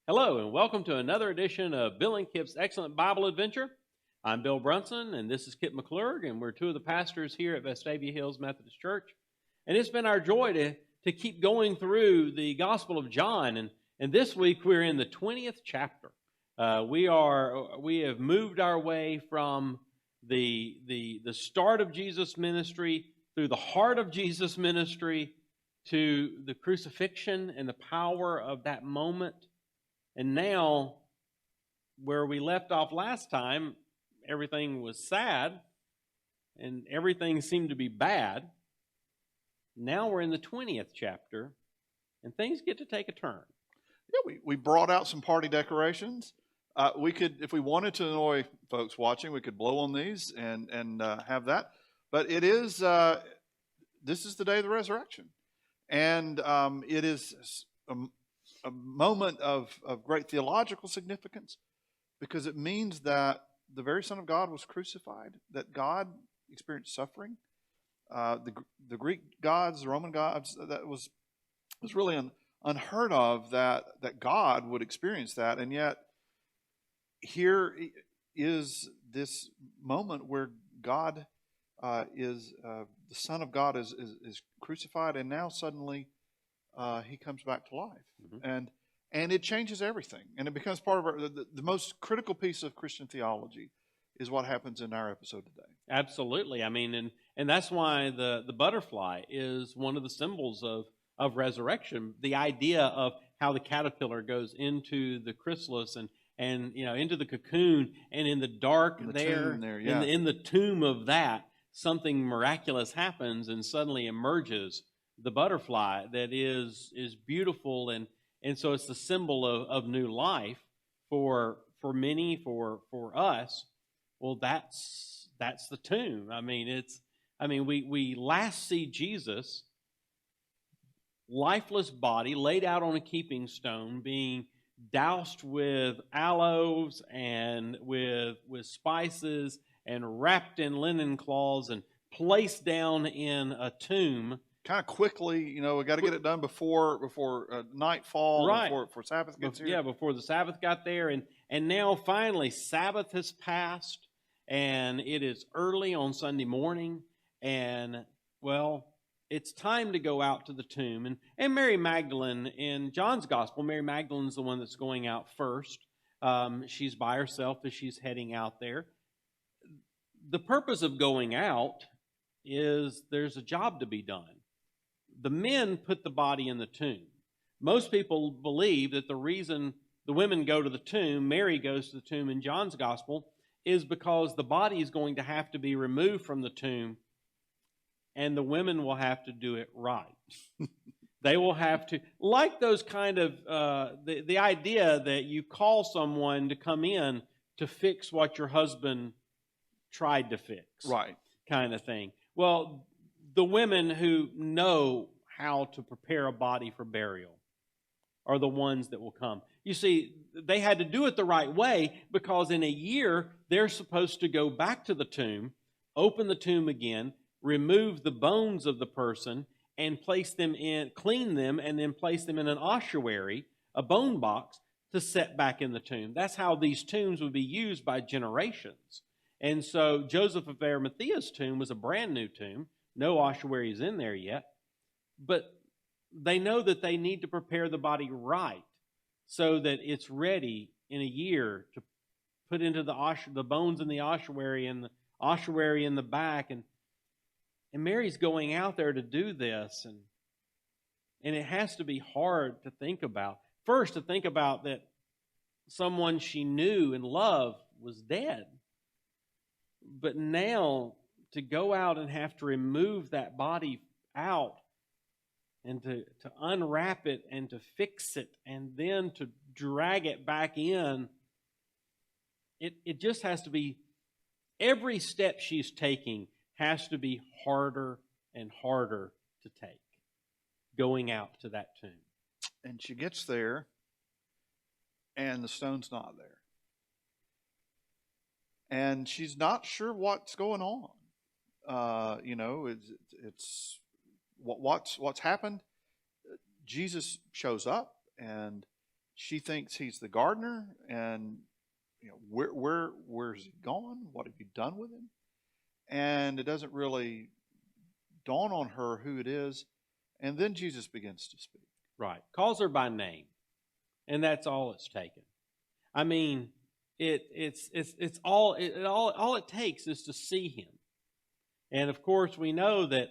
Hello, and welcome to another edition of Bill and Kipp's Excellent Bible Adventure. I'm Bill Brunson, and this is Kipp McClurg, and we're two of the pastors here at Vestavia Hills Methodist Church. And it's been our joy to keep going through the Gospel of John, and this week we're in the 20th chapter. We have moved our way from the start of Jesus' ministry through the heart of Jesus' ministry to the crucifixion and the power of that moment. And now, where we left off last time, everything was sad and everything seemed to be bad. Now we're in the 20th chapter and things get to take a turn. Yeah, we brought out some party decorations. We could, if we wanted to annoy folks watching, we could blow on these and have that. But it is, this is the day of the resurrection. And it is a moment of great theological significance because it means that the very Son of God was crucified, that God experienced suffering. The Greek gods, the Roman gods, that was really unheard of that God would experience that. And yet here is this moment where God is, the Son of God is crucified, and now suddenly he comes back to life. Mm-hmm. And it changes everything. And it becomes part of the most critical piece of Christian theology is what happens in our episode today. Absolutely. I mean, and that's why the butterfly is one of the symbols of resurrection. The idea of how the caterpillar goes into the chrysalis and into the cocoon, and in the dark in the tomb of that, something miraculous happens and suddenly emerges the butterfly that is beautiful, and so it's the symbol of new life for many, for us. Well, that's the tomb. We last see Jesus, lifeless body laid out on a keeping stone, being doused with aloes and with spices and wrapped in linen cloths and placed down in a tomb. Kind of quickly, we got to get it done before nightfall, right? Before Sabbath gets here. Yeah, before the Sabbath got there, and now finally Sabbath has passed, and it is early on Sunday morning, and it's time to go out to the tomb. And Mary Magdalene, in John's Gospel, Mary Magdalene's the one that's going out first. She's by herself as she's heading out there. The purpose of going out is there's a job to be done. The men put the body in the tomb. Most people believe that the reason the women go to the tomb, Mary goes to the tomb in John's Gospel, is because the body is going to have to be removed from the tomb, and the women will have to do it right. They will have to, like those kind of, the idea that you call someone to come in to fix what your husband tried to fix. Right. Kind of thing. Well, the women who know how to prepare a body for burial are the ones that will come. You see, they had to do it the right way because in a year, they're supposed to go back to the tomb, open the tomb again, remove the bones of the person, and place them in, clean them, and then place them in an ossuary, a bone box, to set back in the tomb. That's how these tombs would be used by generations. And so Joseph of Arimathea's tomb was a brand new tomb. No ossuary is in there yet. But they know that they need to prepare the body right so that it's ready in a year to put into the bones in the ossuary and the ossuary in the back. And Mary's going out there to do this. And it has to be hard to think about. First, to think about that someone she knew and loved was dead. But now to go out and have to remove that body out and to unwrap it and to fix it and then to drag it back in, it just has to be, every step she's taking has to be harder and harder to take, going out to that tomb. And she gets there, and the stone's not there. And she's not sure what's going on. It's what's happened. Jesus shows up, and she thinks he's the gardener, and where's he gone? What have you done with him? And it doesn't really dawn on her who it is. And then Jesus begins to speak. Right. Calls her by name. And that's all it's taken. I mean, it's all it takes is to see him. And of course, we know that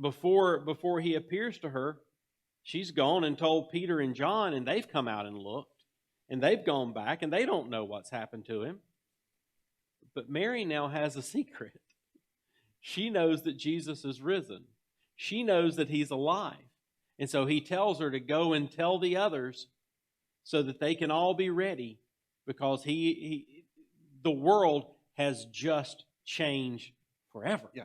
before he appears to her, she's gone and told Peter and John, and they've come out and looked, and they've gone back, and they don't know what's happened to him. But Mary now has a secret. She knows that Jesus is risen. She knows that he's alive. And so he tells her to go and tell the others so that they can all be ready, because the world has just changed forever. Yeah.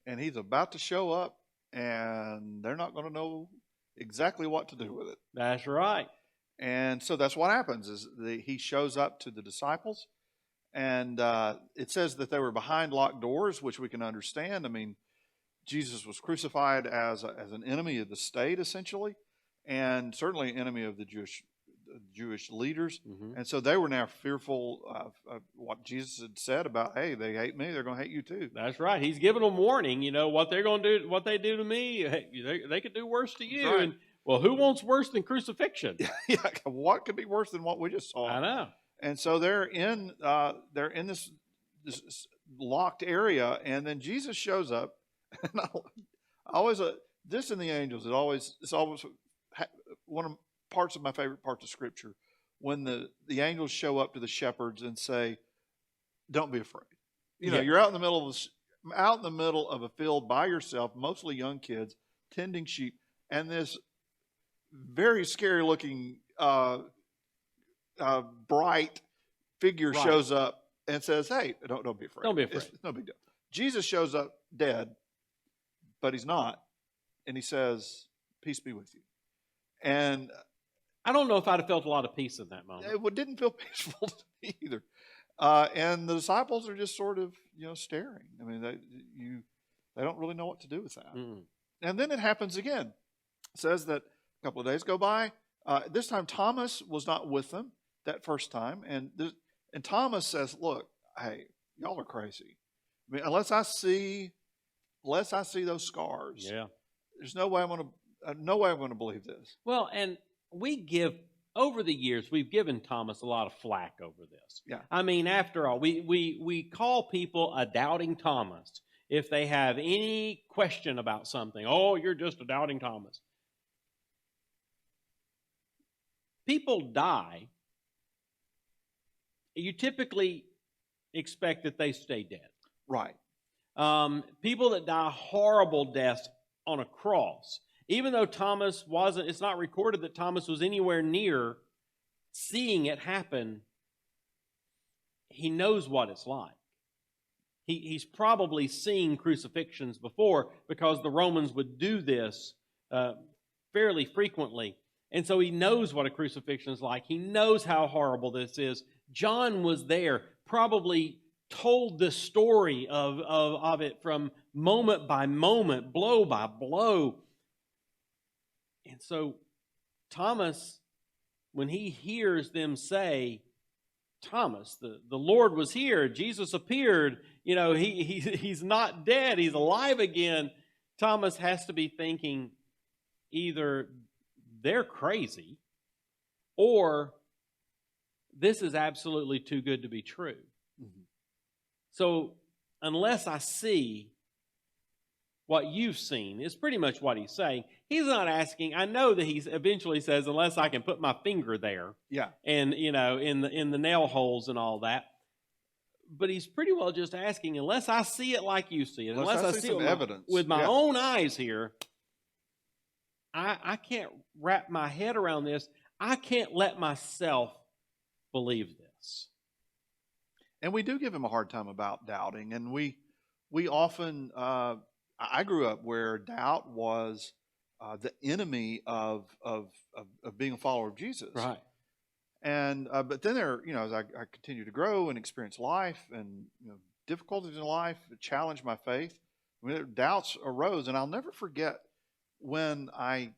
And he's about to show up, and they're not going to know exactly what to do with it. That's right. And so that's what happens is he shows up to the disciples, and it says that they were behind locked doors, which we can understand. I mean, Jesus was crucified as an enemy of the state, essentially, and certainly an enemy of the Jewish leaders. Mm-hmm. And so they were now fearful of what Jesus had said about, hey, they hate me, they're going to hate you too. That's right. He's giving them warning. What they're going to do, what they do to me, they could do worse to you. Right. And well, who wants worse than crucifixion? Yeah, what could be worse than what we just saw? I know. And so they're in this locked area, and then Jesus shows up. And I always this in the angels. It's always one of parts of my favorite parts of Scripture, when the angels show up to the shepherds and say, "Don't be afraid." You're out in the middle of a field by yourself, mostly young kids tending sheep, and this very scary looking bright figure shows up and says, "Hey, don't be afraid. Don't be afraid. It's no big deal." Jesus shows up dead, but he's not, and he says, "Peace be with you." And I don't know if I'd have felt a lot of peace in that moment. It didn't feel peaceful to me either. And the disciples are just sort of staring. I mean, they don't really know what to do with that. Mm. And then it happens again. It says that a couple of days go by. This time Thomas was not with them that first time, and Thomas says, "Look, hey, y'all are crazy. I mean, unless I see those scars, there's no way I'm going to believe this." Well, and over the years, we've given Thomas a lot of flack over this. Yeah. I mean, after all, we call people a doubting Thomas if they have any question about something. Oh, you're just a doubting Thomas. People die. You typically expect that they stay dead. Right. People that die horrible deaths on a cross, even though it's not recorded that Thomas was anywhere near seeing it happen, he knows what it's like. He's probably seen crucifixions before, because the Romans would do this fairly frequently. And so he knows what a crucifixion is like. He knows how horrible this is. John was there, probably told the story of it from moment by moment, blow by blow. And so Thomas, when he hears them say, "Thomas, the Lord was here, Jesus appeared, he's not dead, he's alive again," Thomas has to be thinking either they're crazy or this is absolutely too good to be true. Mm-hmm. So unless I see what you've seen, is pretty much what he's saying. He's not asking. I know that he eventually says, "Unless I can put my finger there." Yeah. And in the nail holes and all that. But he's pretty well just asking, unless I see it like you see it, unless I see it evidence with my own eyes here, I can't wrap my head around this. I can't let myself believe this. And we do give him a hard time about doubting, and we often. I grew up where doubt was the enemy of being a follower of Jesus. Right. And but then as I continue to grow and experience life and difficulties in life that challenged my faith, doubts arose, and I'll never forget when I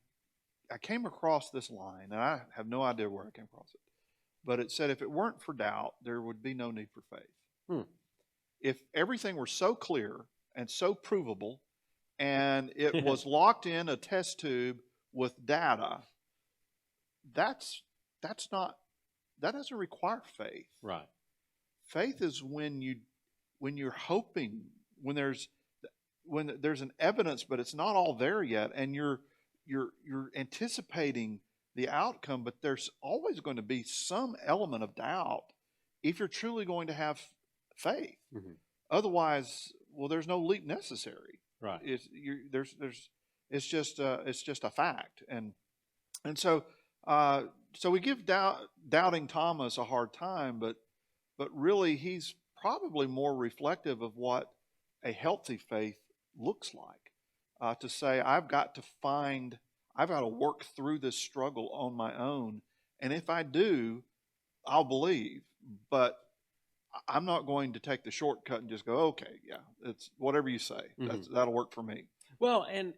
I came across this line, and I have no idea where I came across it, but it said, if it weren't for doubt, there would be no need for faith. Hmm. If everything were so clear and so provable, and it was locked in a test tube with data, that doesn't require faith. Right. Faith is when you're hoping, when there's an evidence, but it's not all there yet, and you're anticipating the outcome, but there's always going to be some element of doubt if you're truly going to have faith. Mm-hmm. Otherwise, well, there's no leap necessary. Right. It's just a fact, and so we give doubting Thomas a hard time, but really he's probably more reflective of what a healthy faith looks like. To say, I've got to work through this struggle on my own, and if I do, I'll believe. But I'm not going to take the shortcut and just go, okay, yeah, it's whatever you say. Mm-hmm. That'll work for me. Well, and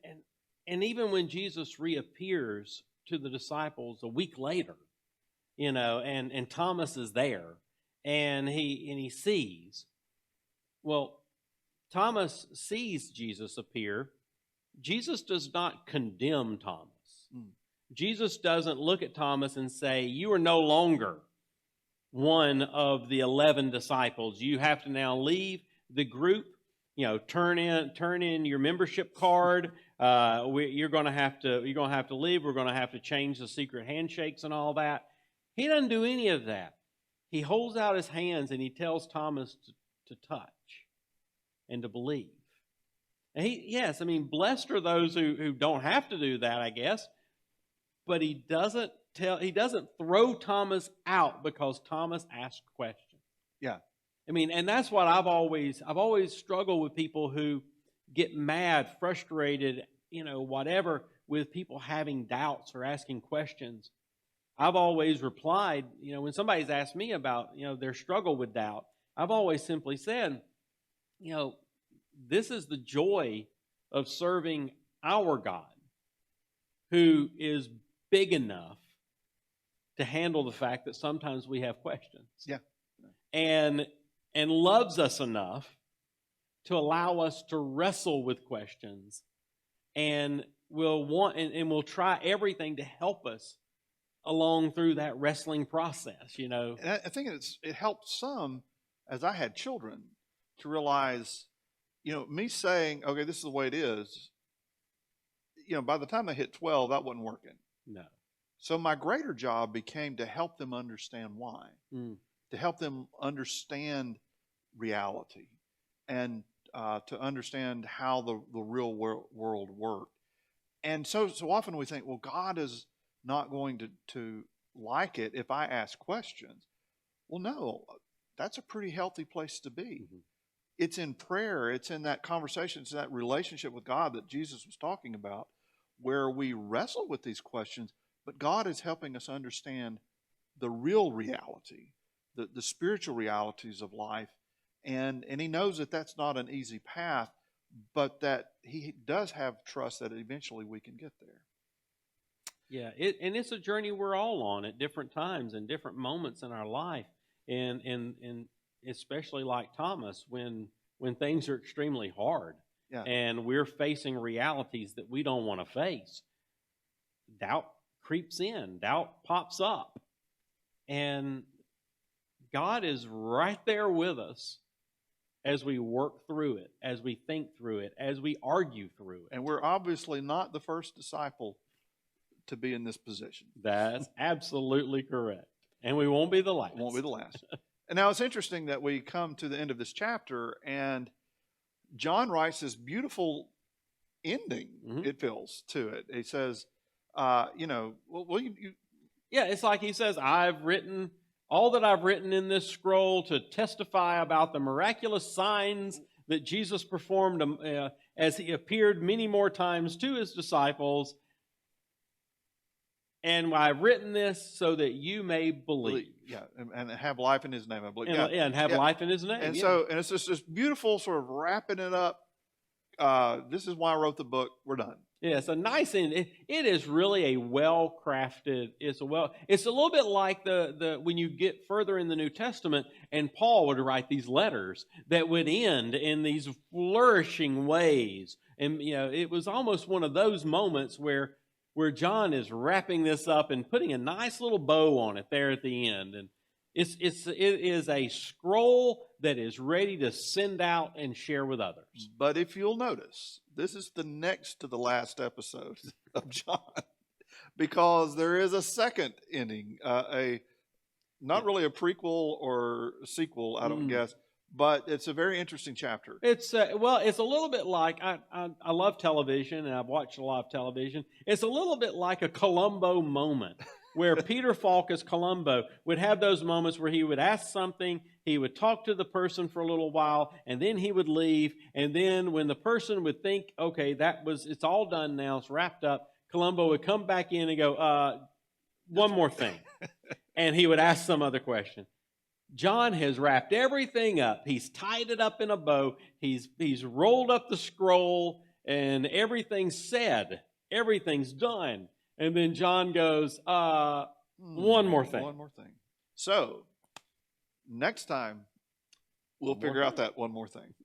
even when Jesus reappears to the disciples a week later, and Thomas is there, and he sees. Well, Thomas sees Jesus appear. Jesus does not condemn Thomas. Jesus doesn't look at Thomas and say, you are no longer one of the 11 disciples. You have to now leave the group. Turn in your membership card. You're going to have to leave. We're going to have to change the secret handshakes and all that. He doesn't do any of that. He holds out his hands and he tells Thomas to touch and to believe. And blessed are those who don't have to do that, I guess. But he doesn't throw Thomas out because Thomas asked questions. Yeah. And that's what I've always struggled with people who get mad, frustrated, whatever, with people having doubts or asking questions. I've always replied, when somebody's asked me about, their struggle with doubt, I've always simply said, this is the joy of serving our God, who is big enough to handle the fact that sometimes we have questions. Yeah. And loves us enough to allow us to wrestle with questions, and we'll try everything to help us along through that wrestling process, And I think it helped some, as I had children, to realize, me saying, okay, this is the way it is, by the time they hit 12, that wasn't working. No. So my greater job became to help them understand why, to help them understand reality, and to understand how the real world worked. And so often we think, well, God is not going to like it if I ask questions. Well, no, that's a pretty healthy place to be. Mm-hmm. It's in prayer. It's in that conversation. It's in that relationship with God that Jesus was talking about, where we wrestle with these questions, but God is helping us understand the real reality, the spiritual realities of life. And he knows that that's not an easy path, but that he does have trust that eventually we can get there. Yeah, and it's a journey we're all on at different times and different moments in our life, and especially like Thomas, when things are extremely hard, and we're facing realities that we don't want to face. Doubt creeps in, doubt pops up, and God is right there with us as we work through it, as we think through it, as we argue through it. And we're obviously not the first disciple to be in this position. That's absolutely correct. And we won't be the last. Won't be the last. And now it's interesting that we come to the end of this chapter, and John writes this beautiful ending, it feels, to it. He says, yeah, it's like he says, I've written all that I've written in this scroll to testify about the miraculous signs that Jesus performed as he appeared many more times to his disciples. And I've written this so that you may believe. Yeah, and have life in his name, I believe. And have life in his name. And so, it's just this beautiful sort of wrapping it up. This is why I wrote the book. We're done. Yeah, it's a nice end. It is really a well crafted. It's a little bit like the when you get further in the New Testament, and Paul would write these letters that would end in these flourishing ways, and it was almost one of those moments where John is wrapping this up and putting a nice little bow on it there at the end, and it is a scroll that is ready to send out and share with others. But if you'll notice, this is the next to the last episode of John, because there is a second ending, not really a prequel or sequel, I don't guess, but it's a very interesting chapter. It's a little bit like I love television, and I've watched a lot of television. It's a little bit like a Columbo moment, where Peter Falk as Columbo would have those moments where he would ask something, he would talk to the person for a little while, and then he would leave. And then when the person would think, okay, it's all done now, it's wrapped up, Columbo would come back in and go, one more thing. And he would ask some other question. John has wrapped everything up. He's tied it up in a bow. He's rolled up the scroll, and everything's said. Everything's done. And then John goes, one more thing. One more thing. So, next time, we'll figure out that one more thing.